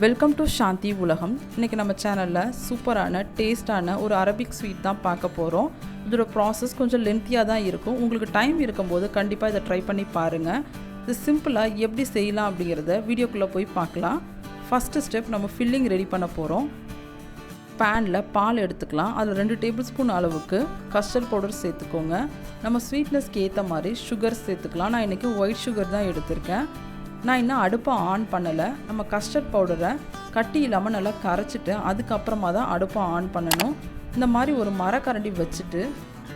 Welcome to சாந்தி உலகம். இன்றைக்கி நம்ம சேனலில் சூப்பரான டேஸ்டான ஒரு அரபிக் ஸ்வீட் தான் பார்க்க போகிறோம். இதோட ப்ராசஸ் கொஞ்சம் லென்த்தியாக தான் இருக்கும். உங்களுக்கு டைம் இருக்கும்போது கண்டிப்பாக இதை ட்ரை பண்ணி பாருங்கள். இது சிம்பிளாக எப்படி செய்யலாம் அப்படிங்கிறத வீடியோக்குள்ளே போய் பார்க்கலாம். ஃபஸ்ட்டு ஸ்டெப், நம்ம ஃபில்லிங் ரெடி பண்ண போகிறோம். பேனில் பால் எடுத்துக்கலாம். அதில் 2 டேபிள் ஸ்பூன் அளவுக்கு கஸ்டர்ட் பவுடர் சேர்த்துக்கோங்க. நம்ம ஸ்வீட்னஸ்க்கு ஏற்ற மாதிரி சுகர் சேர்த்துக்கலாம். நான் இன்றைக்கி ஒயிட் சுகர் தான் எடுத்திருக்கேன். நான் இன்னும் அடுப்பை ஆன் பண்ணலை. நம்ம கஸ்டர்ட் பவுடரை கட்டி இல்லாமல் நல்லா கரைச்சிட்டு அதுக்கப்புறமா தான் அடுப்பை ஆன் பண்ணணும். இந்த மாதிரி ஒரு மரக்கரண்டி வச்சுட்டு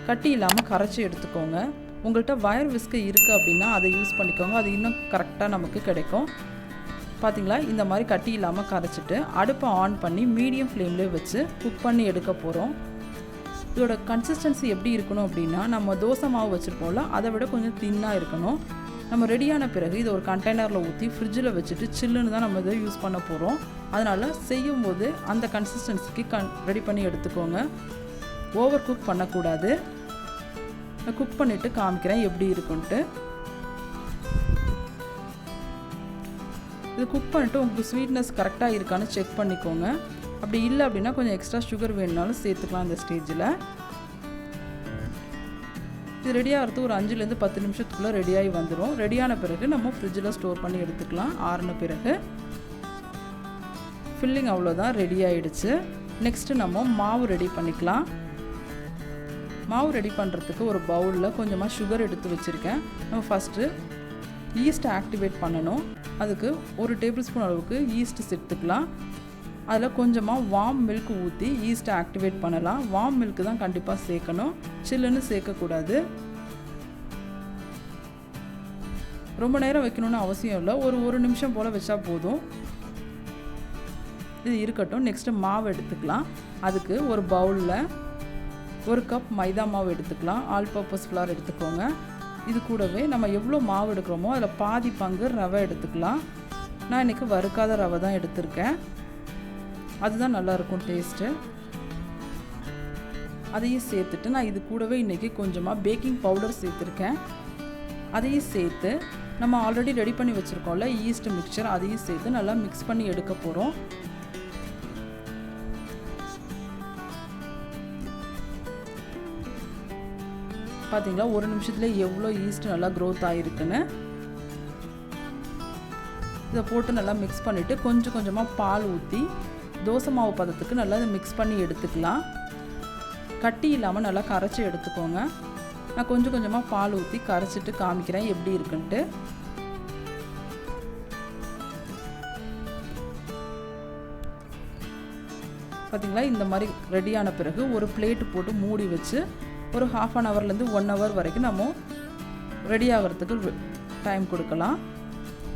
கட்டி இல்லாமல் கரைச்சி எடுத்துக்கோங்க. உங்கள்கிட்ட வயர் விஸ்கு இருக்குது அப்படின்னா அதை யூஸ் பண்ணிக்கோங்க. அது இன்னும் கரெக்டாக நமக்கு கிடைக்கும். பார்த்திங்களா, இந்த மாதிரி கட்டி இல்லாமல் கரைச்சிட்டு அடுப்பை ஆன் பண்ணி மீடியம் ஃப்ளேம்லேயே வச்சு குக் பண்ணி எடுக்க போகிறோம். இதோட கன்சிஸ்டன்சி எப்படி இருக்கணும் அப்படின்னா, நம்ம தோசை மாவு வச்சுருப்போம்ல, அதை விட கொஞ்சம் தின்னாக இருக்கணும். நம்ம ரெடியான பிறகு இதை ஒரு கண்டெய்னரில் ஊற்றி ஃப்ரிட்ஜில் வச்சுட்டு சில்லுன்னு தான் நம்ம இதை யூஸ் பண்ண போகிறோம். அதனால் செய்யும்போது அந்த கன்சிஸ்டன்சிக்கு ரெடி பண்ணி எடுத்துக்கோங்க. ஓவர் குக் பண்ணக்கூடாது. நான் குக் பண்ணிவிட்டு காமிக்கிறேன் எப்படி இருக்குன்ட்டு. இது குக் பண்ணிவிட்டு உங்களுக்கு ஸ்வீட்னஸ் கரெக்டாக இருக்கான்னு செக் பண்ணிக்கோங்க. அப்படி இல்லை அப்படின்னா கொஞ்சம் எக்ஸ்ட்ரா சுகர் வேணுனாலும் சேர்த்துக்கலாம் இந்த ஸ்டேஜில். இது ரெடியாகிறது ஒரு 5லேருந்து 10 நிமிஷத்துக்குள்ளே ரெடியாகி வந்துடும். ரெடியான பிறகு நம்ம ஃப்ரிட்ஜில் ஸ்டோர் பண்ணி எடுத்துக்கலாம். ஆறின பிறகு ஃபில்லிங் அவ்வளோதான், ரெடி ஆகிடுச்சு. நெக்ஸ்ட்டு நம்ம மாவு ரெடி பண்ணிக்கலாம். மாவு ரெடி பண்ணுறதுக்கு ஒரு பவுலில் கொஞ்சமாக சுகர் எடுத்து வச்சுருக்கேன். நம்ம ஃபஸ்ட்டு ஈஸ்ட்டை ஆக்டிவேட் பண்ணணும். அதுக்கு 1 டேபிள் ஸ்பூன் அளவுக்கு ஈஸ்ட்டு சேர்த்துக்கலாம். அதில் கொஞ்சமாக வார்ம் மில்க் ஊற்றி ஈஸ்ட்டை ஆக்டிவேட் பண்ணலாம். வார்ம் மில்க்கு தான் கண்டிப்பாக சேர்க்கணும், சில்லுன்னு சேர்க்கக்கூடாது. ரொம்ப நேரம் வைக்கணும்னு அவசியம் இல்லை. ஒரு நிமிஷம் போல் வச்சா போதும். இது இருக்கட்டும். நெக்ஸ்ட்டு மாவு எடுத்துக்கலாம். அதுக்கு ஒரு பவுலில் 1 கப் மைதா மாவு எடுத்துக்கலாம். ஆல் பர்பஸ் ஃப்ளார் எடுத்துக்கோங்க. இது கூடவே நம்ம எவ்வளோ மாவு எடுக்கிறோமோ அதில் பாதி பங்கு ரவை எடுத்துக்கலாம். நான் இன்றைக்கி வறுக்காத ரவை தான் எடுத்திருக்கேன். அதுதான் நல்லாயிருக்கும் டேஸ்ட்டு. அதையும் சேர்த்துட்டு நான் இது கூடவே இன்றைக்கி கொஞ்சமாக பேக்கிங் பவுடர் சேர்த்துருக்கேன். அதையும் சேர்த்து நம்ம ஆல்ரெடி ரெடி பண்ணி வச்சுருக்கோம்ல ஈஸ்ட் மிக்சர், அதையும் சேர்த்து நல்லா மிக்ஸ் பண்ணி எடுக்க போகிறோம். பார்த்தீங்களா, 1 நிமிஷத்தில் எவ்வளோ ஈஸ்ட் நல்லா க்ரோத் ஆகிருக்குன்னு. இதை போட்டு நல்லா மிக்ஸ் பண்ணிவிட்டு கொஞ்சம் கொஞ்சமாக பால் ஊற்றி தோசை மாவு பதத்துக்கு நல்லா இதை மிக்ஸ் பண்ணி எடுத்துக்கலாம். கட்டி இல்லாமல் நல்லா கரைச்சி எடுத்துக்கோங்க. நான் கொஞ்சம் கொஞ்சமாக பால் ஊற்றி கரைச்சிட்டு காமிக்கிறேன் எப்படி இருக்குன்ட்டு. பார்த்திங்களா, இந்த மாதிரி ரெடியான பிறகு ஒரு பிளேட்டு போட்டு மூடி வச்சு ஒரு 1/2 ஹவர்லேருந்து 1 ஹவர் வரைக்கும் நம்ம ரெடி ஆகிறதுக்கு டைம் கொடுக்கலாம்.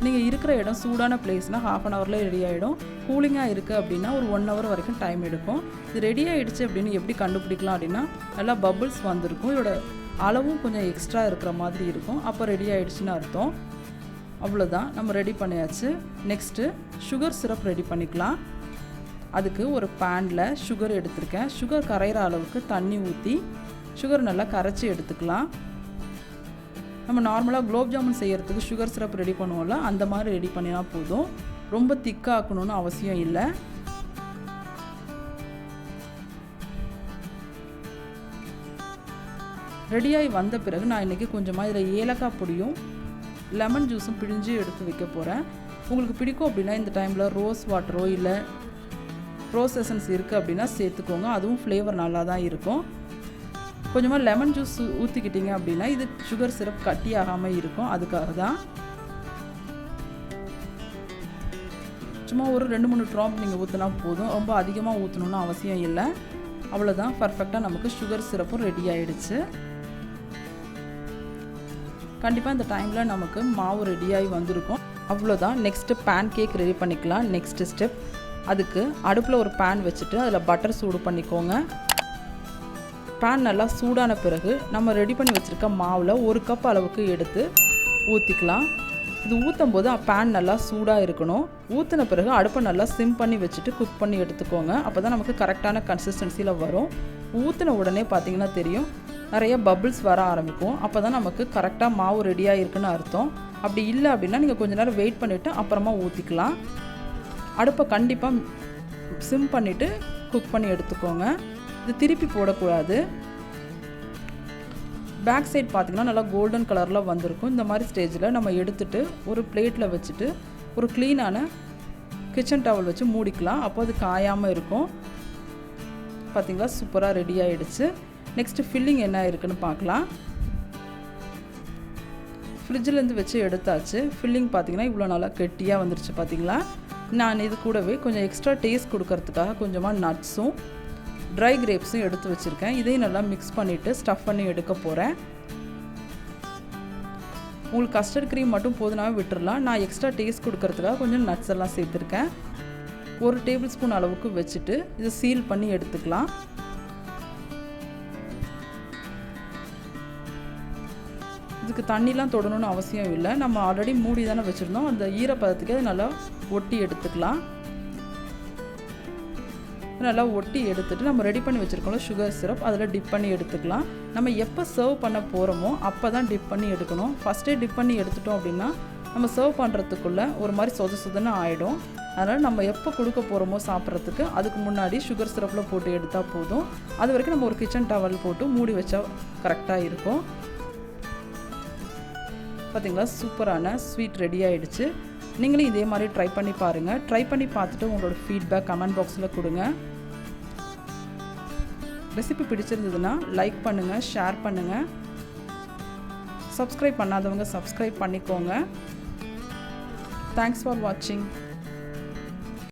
நீங்கள் இருக்கிற இடம் சூடான பிளேஸ்னால் 1/2 ஹவரில் ரெடி ஆகிடும். கூலிங்காக இருக்குது அப்படின்னா ஒரு 1 ஹவர் வரைக்கும் டைம் எடுக்கும். இது ரெடி ஆகிடுச்சு அப்படின்னு எப்படி கண்டுபிடிக்கலாம் அப்படின்னா, நல்லா பபிள்ஸ் வந்திருக்கும். இதோட அளவும் கொஞ்சம் எக்ஸ்ட்ரா இருக்கிற மாதிரி இருக்கும். அப்போ ரெடி ஆகிடுச்சின்னு அர்த்தம். அவ்வளோதான், நம்ம ரெடி பண்ணியாச்சு. நெக்ஸ்ட்டு சுகர் சிரப் ரெடி பண்ணிக்கலாம். அதுக்கு ஒரு பேனில் சுகர் எடுத்திருக்கேன். சுகர் கரைகிற அளவுக்கு தண்ணி ஊற்றி சுகர் நல்லா கரைச்சி எடுத்துக்கலாம். நம்ம நார்மலாக குலோப் ஜாமுன் செய்கிறதுக்கு சுகர் சிரப் ரெடி பண்ணுவோம்ல, அந்த மாதிரி ரெடி பண்ணினா போதும். ரொம்ப திக்காக்கணும்னு அவசியம் இல்லை. ரெடியாகி வந்த பிறகு நான் இன்றைக்கி கொஞ்சமாக இதில் ஏலக்காய் பொடியும் லெமன் ஜூஸும் பிழிஞ்சு எடுத்து வைக்க போகிறேன். உங்களுக்கு பிடிக்கும் அப்படின்னா இந்த டைமில் ரோஸ் வாட்டரோ இல்லை ரோஸ் எசன்ஸ் இருக்குது அப்படின்னா சேர்த்துக்கோங்க. அதுவும் ஃப்ளேவர் நல்லா தான் இருக்கும். கொஞ்சமாக லெமன் ஜூஸ் ஊற்றிக்கிட்டிங்க அப்படின்னா இது சுகர் சிரப் கட்டி ஆகாமல் இருக்கும். அதுக்காக தான். சும்மா ஒரு 2-3 ட்ராப் நீங்கள் ஊற்றினா போதும். ரொம்ப அதிகமாக ஊற்றணுன்னு அவசியம் இல்லை. அவ்வளோதான், பர்ஃபெக்டாக நமக்கு சுகர் சிரப்பும் ரெடி ஆகிடுச்சு. கண்டிப்பாக இந்த டைமில் நமக்கு மாவு ரெடியாகி வந்திருக்கும். அவ்வளோதான். நெக்ஸ்ட்டு பேன் கேக் ரெடி பண்ணிக்கலாம். நெக்ஸ்ட்டு ஸ்டெப், அதுக்கு அடுப்பில் ஒரு பேன் வச்சுட்டு அதில் பட்டர் சூடு பண்ணிக்கோங்க. பேன் நல்லா சூடான பிறகு நம்ம ரெடி பண்ணி வச்சுருக்க மாவில் 1 கப் அளவுக்கு எடுத்து ஊற்றிக்கலாம். இது ஊற்றும் போது பேன் நல்லா சூடாக இருக்கணும். ஊற்றின பிறகு அடுப்பை நல்லா சிம் பண்ணி வச்சுட்டு குக் பண்ணி எடுத்துக்கோங்க. அப்போ தான் நமக்கு கரெக்டான கன்சிஸ்டன்சியில் வரும். ஊற்றின உடனே பார்த்திங்கன்னா தெரியும், நிறைய பபிள்ஸ் வர ஆரம்பிக்கும். அப்போ தான் நமக்கு கரெக்டாக மாவு ரெடியாக இருக்குன்னு அர்த்தம். அப்படி இல்லை அப்படின்னா நீங்கள் கொஞ்சம் நேரம் வெயிட் பண்ணிவிட்டு அப்புறமா ஊற்றிக்கலாம். அடுப்பை கண்டிப்பாக சிம் பண்ணிவிட்டு குக் பண்ணி எடுத்துக்கோங்க. இது திருப்பி போடக்கூடாது. பேக் சைட் பார்த்திங்கன்னா நல்லா கோல்டன் கலரில் வந்திருக்கும். இந்த மாதிரி ஸ்டேஜில் நம்ம எடுத்துகிட்டு ஒரு பிளேட்டில் வச்சுட்டு ஒரு க்ளீனான கிச்சன் டவல் வச்சு மூடிக்கலாம். அப்போ அது காயாமல் இருக்கும். பார்த்திங்களா, சூப்பராக ரெடி ஆகிடுச்சு. நெக்ஸ்ட்டு ஃபில்லிங் என்ன இருக்குதுன்னு பார்க்கலாம். ஃப்ரிட்ஜிலேருந்து வச்சு எடுத்தாச்சு. ஃபில்லிங் பார்த்திங்கன்னா இவ்வளோ நல்லா கெட்டியாக வந்துருச்சு. பார்த்திங்களா, நான் இது கூடவே கொஞ்சம் எக்ஸ்ட்ரா டேஸ்ட் கொடுக்கறதுக்காக கொஞ்சமாக நட்ஸும் ட்ரை கிரேப்ஸும் எடுத்து வச்சுருக்கேன். இதையும் நல்லா மிக்ஸ் பண்ணிவிட்டு ஸ்டஃப் பண்ணி எடுக்க போகிறேன். உங்களுக்கு கஸ்டர்ட் க்ரீம் மட்டும் போதுனாவே விட்டுடலாம். நான் எக்ஸ்ட்ரா டேஸ்ட் கொடுக்கறதுக்காக கொஞ்சம் நட்ஸ் எல்லாம் சேர்த்துருக்கேன். 1 டேபிள் ஸ்பூன் அளவுக்கு வச்சுட்டு இதை சீல் பண்ணி எடுத்துக்கலாம். இதுக்கு தண்ணிலாம் தொடணும்னு அவசியம் இல்லை. நம்ம ஆல்ரெடி மூடி தானே வச்சுருந்தோம். அந்த ஈரப்பதத்துக்கு அது நல்லா ஒட்டி எடுத்துக்கலாம். நல்லா ஒட்டி எடுத்துகிட்டு நம்ம ரெடி பண்ணி வச்சுருக்கோம்ல சுகர் சிரப், அதில் டிப் பண்ணி எடுத்துக்கலாம். நம்ம எப்போ சர்வ் பண்ண போகிறோமோ அப்போ தான் டிப் பண்ணி எடுக்கணும். ஃபஸ்ட்டே டிப் பண்ணி எடுத்துட்டோம் அப்படின்னா நம்ம சர்வ் பண்ணுறதுக்குள்ளே ஒரு மாதிரி சொதன்னு ஆகிடும். அதனால் நம்ம எப்போ கொடுக்க போகிறோமோ சாப்பிட்றதுக்கு அதுக்கு முன்னாடி சுகர் சிரப்பில் போட்டு எடுத்தால் போதும். அது வரைக்கும் நம்ம ஒரு கிச்சன் டவல் போட்டு மூடி வச்சா கரெக்டாக இருக்கும். பார்த்திங்களா, சூப்பரான ஸ்வீட் ரெடி ஆகிடுச்சு. நீங்களும் இதே மாதிரி ட்ரை பண்ணி பாருங்கள். ட்ரை பண்ணி பார்த்துட்டு உங்களோட ஃபீட்பேக் கமெண்ட் பாக்ஸில் கொடுங்க. ரெசிபி பிடிச்சிருந்ததுன்னா லைக் பண்ணுங்கள், ஷேர் பண்ணுங்கள். சப்ஸ்கிரைப் பண்ணாதவங்க சப்ஸ்கிரைப் பண்ணிக்கோங்க. தேங்க்ஸ் ஃபார் வாட்சிங்.